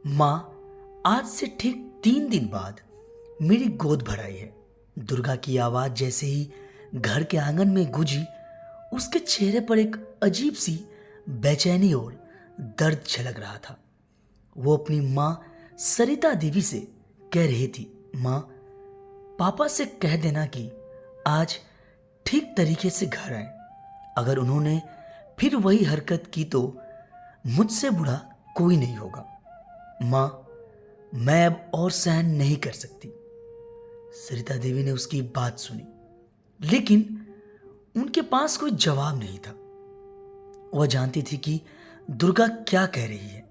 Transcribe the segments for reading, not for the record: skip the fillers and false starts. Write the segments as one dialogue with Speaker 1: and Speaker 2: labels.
Speaker 1: माँ, आज से ठीक 3 दिन बाद मेरी गोद भराई है। दुर्गा की आवाज जैसे ही घर के आंगन में गूंजी, उसके चेहरे पर एक अजीब सी बेचैनी और दर्द झलक रहा था। वो अपनी माँ सरिता देवी से कह रही थी, माँ, पापा से कह देना कि आज ठीक तरीके से घर आए। अगर उन्होंने फिर वही हरकत की तो मुझसे बुरा कोई नहीं होगा। माँ, मैं अब और सहन नहीं कर सकती। सरिता देवी ने उसकी बात सुनी, लेकिन उनके पास कोई जवाब नहीं था। वह जानती थी कि दुर्गा क्या कह रही है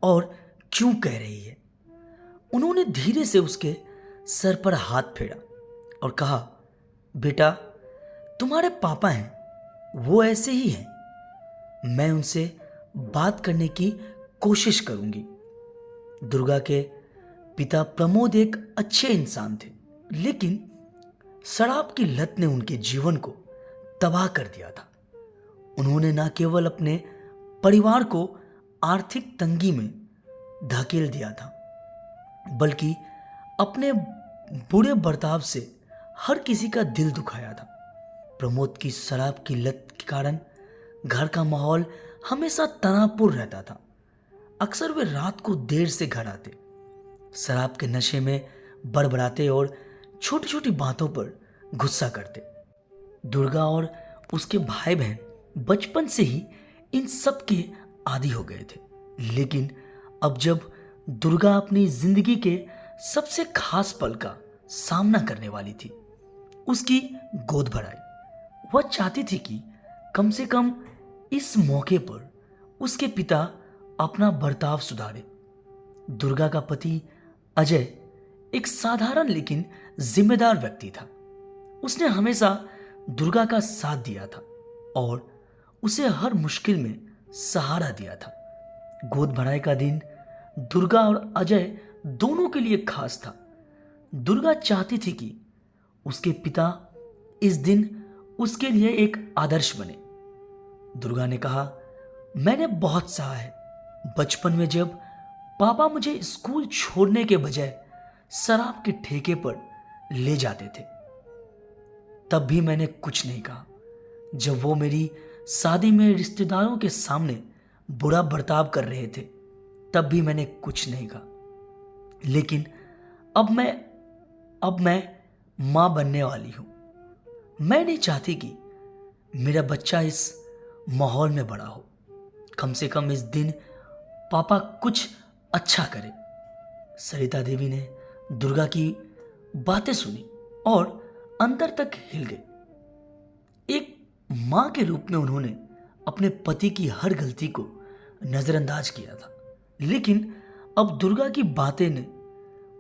Speaker 1: और क्यों कह रही है। उन्होंने धीरे से उसके सर पर हाथ फेरा और कहा, बेटा, तुम्हारे पापा हैं, वो ऐसे ही हैं। मैं उनसे बात करने की कोशिश करूंगी। दुर्गा के पिता प्रमोद एक अच्छे इंसान थे, लेकिन शराब की लत ने उनके जीवन को तबाह कर दिया था। उन्होंने न केवल अपने परिवार को आर्थिक तंगी में धकेल दिया था, बल्कि अपने बुरे बर्ताव से हर किसी का दिल दुखाया था। प्रमोद की शराब की लत के कारण घर का माहौल हमेशा तनावपूर्ण रहता था। अक्सर वे रात को देर से घर आते, शराब के नशे में बड़बड़ाते और छोटी छोटी बातों पर गुस्सा करते। दुर्गा और उसके भाई बहन बचपन से ही इन सब के आदी हो गए थे, लेकिन अब जब दुर्गा अपनी जिंदगी के सबसे खास पल का सामना करने वाली थी, उसकी गोद भराई, वह चाहती थी कि कम से कम इस मौके पर उसके पिता अपना बर्ताव सुधारे। दुर्गा का पति अजय एक साधारण लेकिन जिम्मेदार व्यक्ति था। उसने हमेशा दुर्गा का साथ दिया था और उसे हर मुश्किल में सहारा दिया था। गोद भराई का दिन दुर्गा और अजय दोनों के लिए खास था। दुर्गा चाहती थी कि उसके पिता इस दिन उसके लिए एक आदर्श बने। दुर्गा ने कहा, मैंने बहुत सहा है। बचपन में जब पापा मुझे स्कूल छोड़ने के बजाय शराब के ठेके पर ले जाते थे, तब भी मैंने कुछ नहीं कहा। जब वो मेरी शादी में रिश्तेदारों के सामने बुरा बर्ताव कर रहे थे, तब भी मैंने कुछ नहीं कहा। लेकिन अब मैं मां बनने वाली हूं। मैं नहीं चाहती कि मेरा बच्चा इस माहौल में बड़ा हो। कम से कम इस दिन पापा कुछ अच्छा करे। सरिता देवी ने दुर्गा की बातें सुनी और अंदर तक हिल गई। एक मां के रूप में उन्होंने अपने पति की हर गलती को नजरअंदाज किया था, लेकिन अब दुर्गा की बातें ने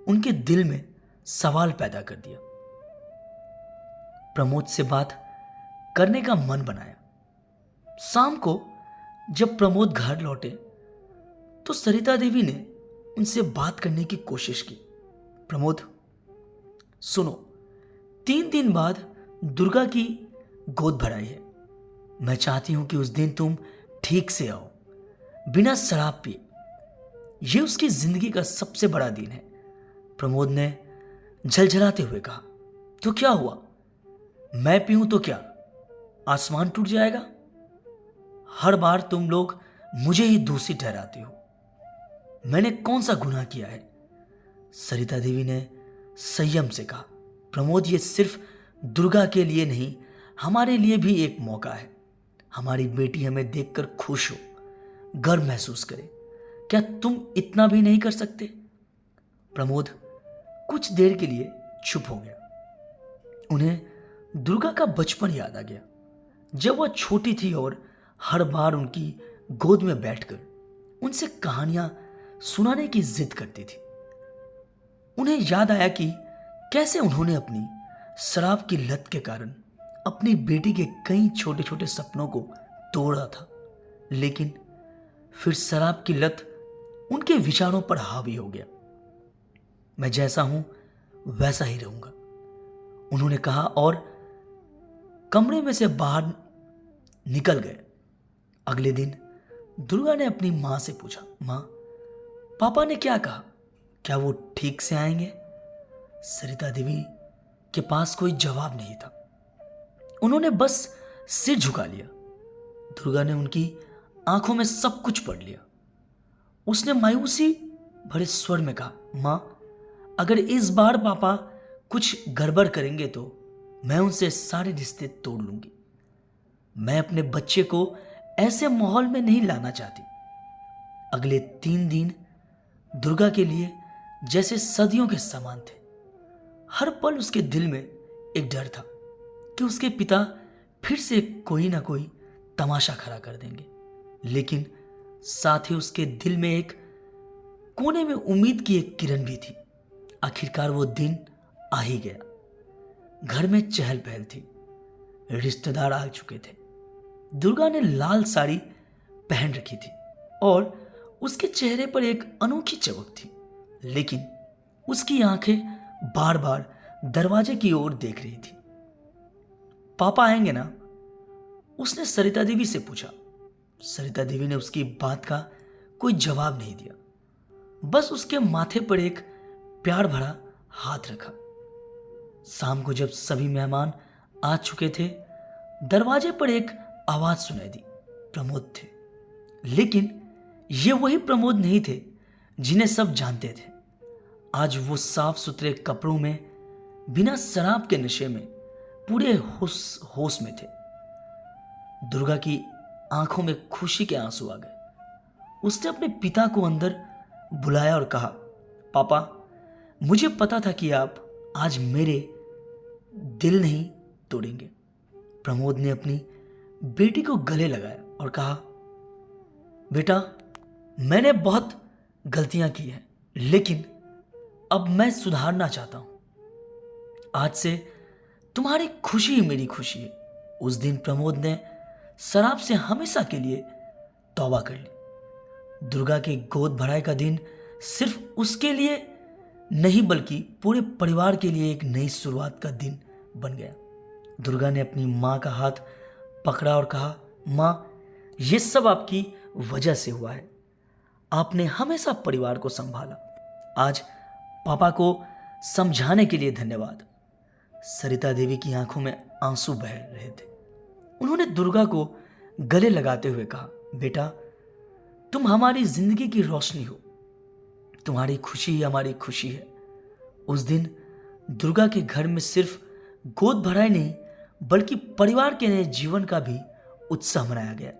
Speaker 1: उनके दिल में सवाल पैदा कर दिया। प्रमोद से बात करने का मन बनाया। शाम को जब प्रमोद घर लौटे तो सरिता देवी ने उनसे बात करने की कोशिश की। प्रमोद, सुनो, 3 दिन बाद दुर्गा की गोद भराई है। मैं चाहती हूं कि उस दिन तुम ठीक से आओ, बिना शराब पिए। यह उसकी जिंदगी का सबसे बड़ा दिन है। प्रमोद ने झलझलाते हुए कहा, तो क्या हुआ? मैं पीऊं तो क्या आसमान टूट जाएगा? हर बार तुम लोग मुझे ही दोषी ठहराते हो। मैंने कौन सा गुनाह किया है? सरिता देवी ने संयम से कहा, प्रमोद, ये सिर्फ दुर्गा के लिए नहीं, हमारे लिए भी एक मौका है। हमारी बेटी हमें देखकर खुश हो, गर्व महसूस करे। क्या तुम इतना भी नहीं कर सकते? प्रमोद कुछ देर के लिए चुप हो गया। उन्हें दुर्गा का बचपन याद आ गया, जब वह छोटी थी और हर बार उनकी गोद में बैठकर उनसे कहानियां सुनाने की जिद करती थी। उन्हें याद आया कि कैसे उन्होंने अपनी शराब की लत के कारण अपनी बेटी के कई छोटे छोटे सपनों को तोड़ा था, लेकिन फिर शराब की लत उनके विचारों पर हावी हो गया। मैं जैसा हूं वैसा ही रहूंगा, उन्होंने कहा और कमरे में से बाहर निकल गए। अगले दिन दुर्गा ने अपनी मां से पूछा, मां, पापा ने क्या कहा? क्या वो ठीक से आएंगे? सरिता देवी के पास कोई जवाब नहीं था। उन्होंने बस सिर झुका लिया। दुर्गा ने उनकी आंखों में सब कुछ पढ़ लिया। उसने मायूसी भरे स्वर में कहा, मां, अगर इस बार पापा कुछ गड़बड़ करेंगे तो मैं उनसे सारे रिश्ते तोड़ लूंगी। मैं अपने बच्चे को ऐसे माहौल में नहीं लाना चाहती। अगले 3 दिन दुर्गा के लिए जैसे सदियों के समान थे। हर पल उसके दिल में एक डर था कि उसके पिता फिर से कोई ना कोई तमाशा खड़ा कर देंगे, लेकिन साथ ही उसके दिल में एक कोने में उम्मीद की एक किरण भी थी। आखिरकार वो दिन आ ही गया। घर में चहल पहल थी। रिश्तेदार आ चुके थे। दुर्गा ने लाल साड़ी पहन रखी थी और उसके चेहरे पर एक अनोखी चमक थी, लेकिन उसकी आंखें बार बार दरवाजे की ओर देख रही थी। पापा आएंगे ना? उसने सरिता देवी से पूछा। सरिता देवी ने उसकी बात का कोई जवाब नहीं दिया, बस उसके माथे पर एक प्यार भरा हाथ रखा। शाम को जब सभी मेहमान आ चुके थे, दरवाजे पर एक आवाज सुनाई दी। प्रमोद थे, लेकिन ये वही प्रमोद नहीं थे जिन्हें सब जानते थे। आज वो साफ सुथरे कपड़ों में, बिना शराब के नशे में, पूरे होश में थे। दुर्गा की आंखों में खुशी के आंसू आ गए। उसने अपने पिता को अंदर बुलाया और कहा, पापा, मुझे पता था कि आप आज मेरे दिल नहीं तोड़ेंगे। प्रमोद ने अपनी बेटी को गले लगाया और कहा, बेटा, मैंने बहुत गलतियां की हैं, लेकिन अब मैं सुधारना चाहता हूं। आज से तुम्हारी खुशी ही मेरी खुशी है। उस दिन प्रमोद ने शराब से हमेशा के लिए तौबा कर ली। दुर्गा के गोद भराई का दिन सिर्फ उसके लिए नहीं बल्कि पूरे परिवार के लिए एक नई शुरुआत का दिन बन गया। दुर्गा ने अपनी मां का हाथ पकड़ा और कहा, मां, यह सब आपकी वजह से हुआ है। आपने हमेशा परिवार को संभाला। आज पापा को समझाने के लिए धन्यवाद। सरिता देवी की आंखों में आंसू बह रहे थे। उन्होंने दुर्गा को गले लगाते हुए कहा, बेटा, तुम हमारी जिंदगी की रोशनी हो। तुम्हारी खुशी ही हमारी खुशी है। उस दिन दुर्गा के घर में सिर्फ गोद भराई नहीं बल्कि परिवार के नए जीवन का भी उत्साह मनाया गया।